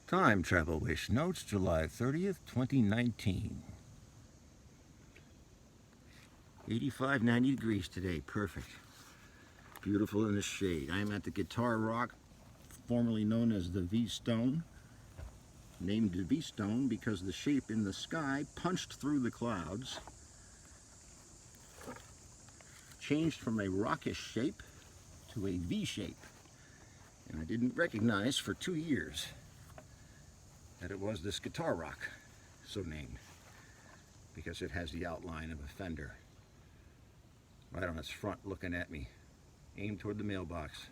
Time Travel Wish Notes, July 30th, 2019. 85, 90 degrees today. Perfect. Beautiful in the shade. I am at the Guitar Rock, formerly known as the V-Stone. Named the V-Stone because the shape in the sky punched through the clouds, changed from a rockish shape to a V shape. And I didn't recognize for 2 years that it was this Guitar Rock, so named, because it has the outline of a fender right on its front looking at me, aimed toward the mailbox,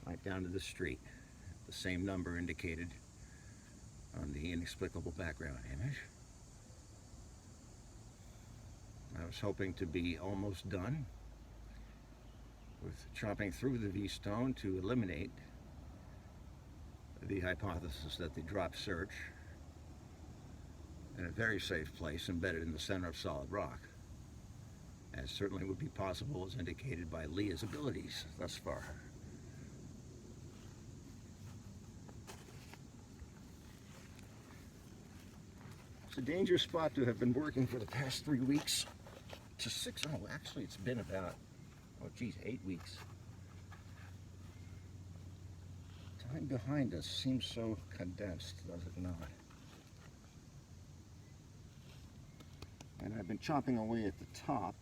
right down to the street. The same number indicated on the inexplicable background image. I was hoping to be almost done with chopping through the V-Stone to eliminate the hypothesis that the drop search in a very safe place embedded in the center of solid rock, as certainly would be possible as indicated by Leah's abilities thus far. It's a dangerous spot to have been working for the past 3 weeks to 6, oh actually it's been about, 8 weeks. Time behind us seems so condensed, does it not? And I've been chopping away at the top,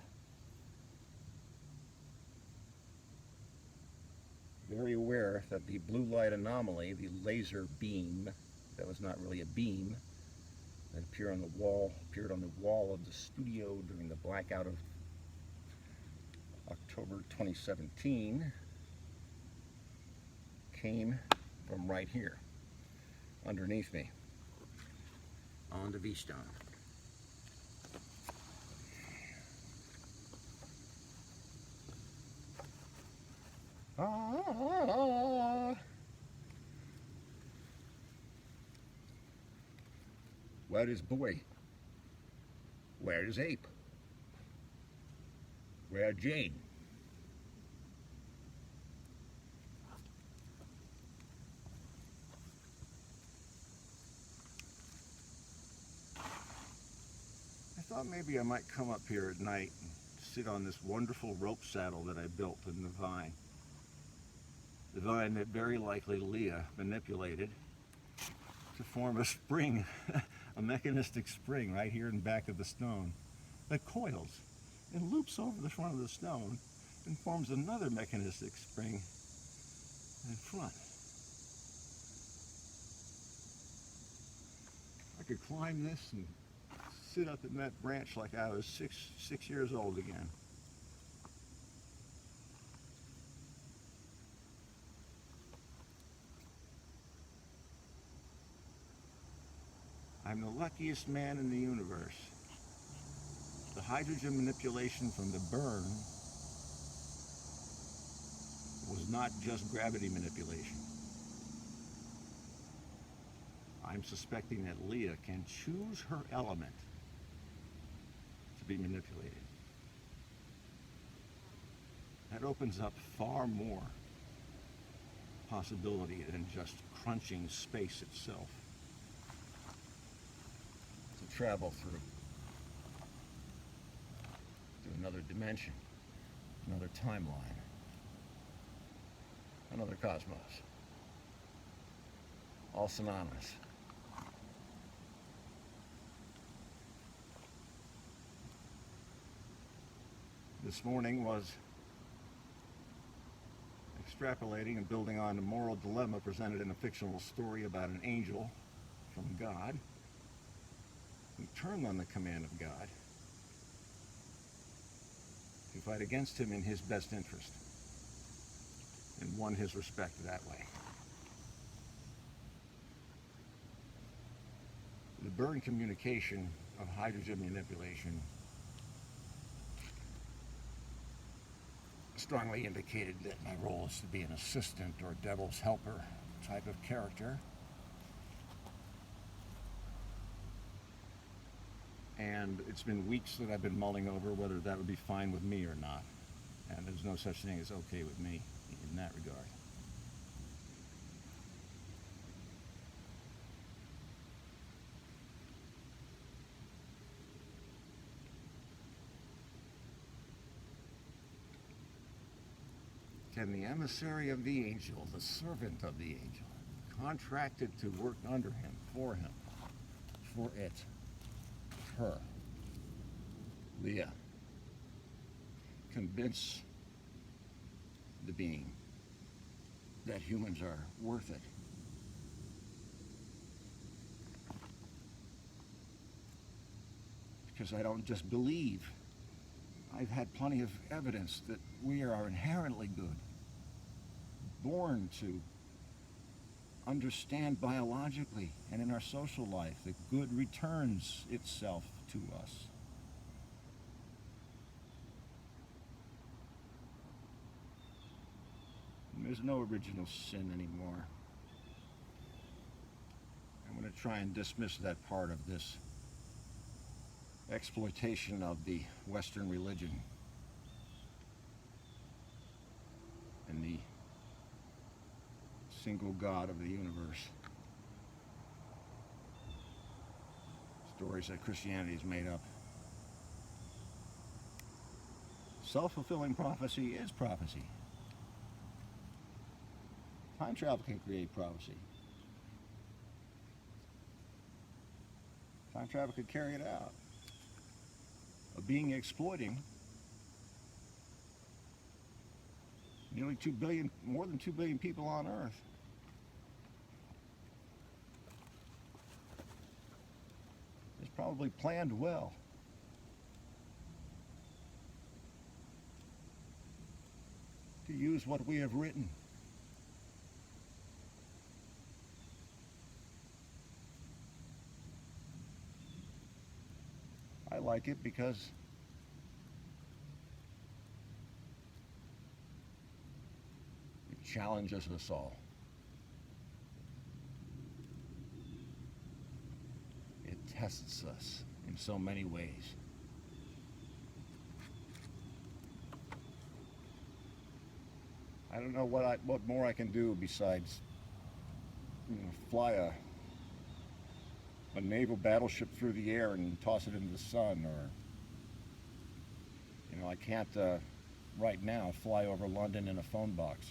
very aware that the blue light anomaly, the laser beam, that was not really a beam, that appeared on the wall of the studio during the blackout of October 2017, came from right here, underneath me, on the V-Stone. Where is boy? Where is ape? Where Jane? I thought maybe I might come up here at night and sit on this wonderful rope saddle that I built in the vine. The vine that very likely Leah manipulated to form a spring, a mechanistic spring right here in back of the stone that coils and loops over the front of the stone and forms another mechanistic spring in front. I could climb this and sit up in that branch like I was six years old again. I'm the luckiest man in the universe. The hydrogen manipulation from the burn was not just gravity manipulation. I'm suspecting that Leah can choose her element to be manipulated. That opens up far more possibility than just crunching space itself to travel through to another dimension, another timeline, another cosmos, all synonymous. This morning was extrapolating and building on the moral dilemma presented in a fictional story about an angel from God who turned on the command of God to fight against him in his best interest and won his respect that way. The burn communication of hydrogen manipulation strongly indicated that my role is to be an assistant or devil's helper type of character. And it's been weeks that I've been mulling over whether that would be fine with me or not. And there's no such thing as okay with me in that regard. can the emissary of the angel, the servant of the angel, contracted to work under him, for it, her, Leah, convince the being that humans are worth it? Because I don't just believe. I've had plenty of evidence that we are inherently good, born to understand biologically and in our social life that good returns itself to us. And there's no original sin anymore. I'm going to try and dismiss that part of this exploitation of the Western religion and the single God of the universe. Stories that Christianity has made up. Self-fulfilling prophecy is prophecy. Time travel can create prophecy. Time travel could carry it out. A being exploiting nearly 2 billion, more than 2 billion people on Earth. It's probably planned well. To use what we have written. I like it because it challenges us all. It tests us in so many ways. I don't know what more I can do besides, fly a naval battleship through the air and toss it into the sun, or I can't right now fly over London in a phone box.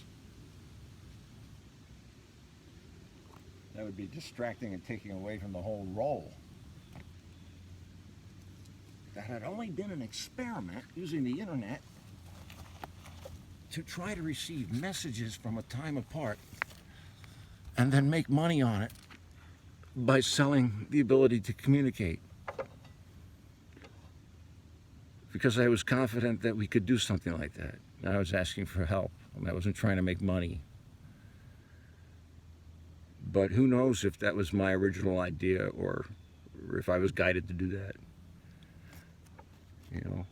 That would be distracting and taking away from the whole role. That had only been an experiment using the internet to try to receive messages from a time apart and then make money on it by selling the ability to communicate. Because I was confident that we could do something like that. I was asking for help. I wasn't trying to make money. But who knows if that was my original idea or if I was guided to do that. In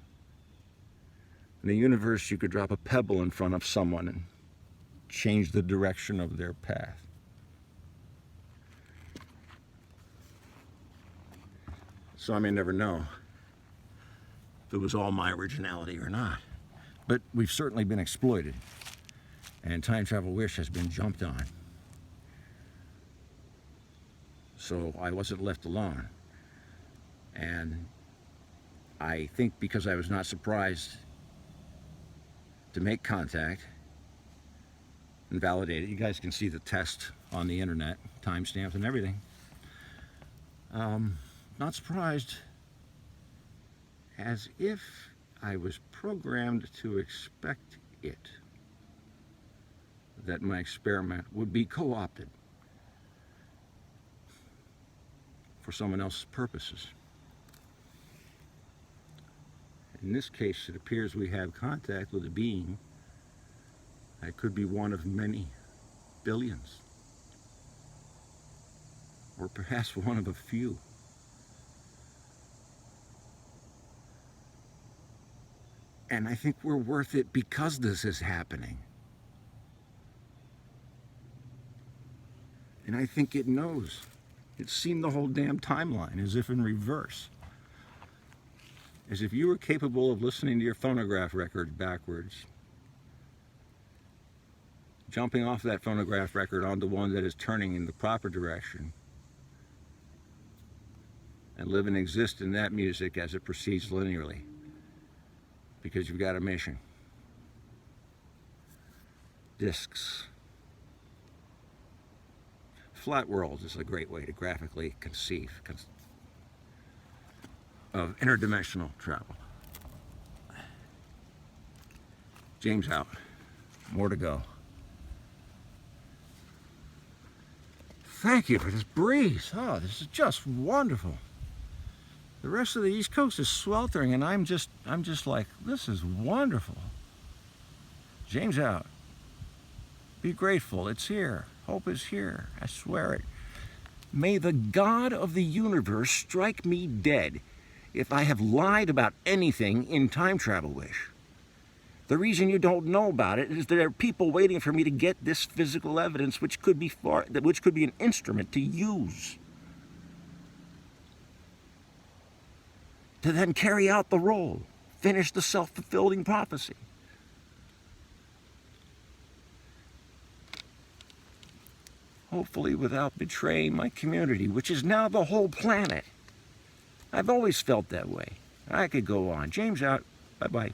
the universe, you could drop a pebble in front of someone and change the direction of their path. So I may never know if it was all my originality or not. But we've certainly been exploited. And Time Travel Wish has been jumped on. So I wasn't left alone. And I think because I was not surprised to make contact and validate it. You guys can see the test on the internet, timestamps and everything. Not surprised, as if I was programmed to expect it, that my experiment would be co-opted for someone else's purposes. In this case, it appears we have contact with a being that could be one of many billions, or perhaps one of a few. And I think we're worth it because this is happening. And I think it knows. It's seen the whole damn timeline as if in reverse. As if you were capable of listening to your phonograph record backwards, jumping off that phonograph record onto one that is turning in the proper direction, and live and exist in that music as it proceeds linearly, because you've got a mission. discs. Flat world is a great way to graphically conceive of interdimensional travel. James out. More to go. Thank you for this breeze. Oh, this is just wonderful. The rest of the East Coast is sweltering, and I'm just like, this is wonderful. James out. Be grateful. It's here. Hope is here. I swear it. May the God of the universe strike me dead if I have lied about anything in Time Travel Wish. The reason you don't know about it is there are people waiting for me to get this physical evidence, which could be an instrument to use to then carry out the role, finish the self-fulfilling prophecy. Hopefully without betraying my community, which is now the whole planet. I've always felt that way. I could go on. James out. Bye-bye.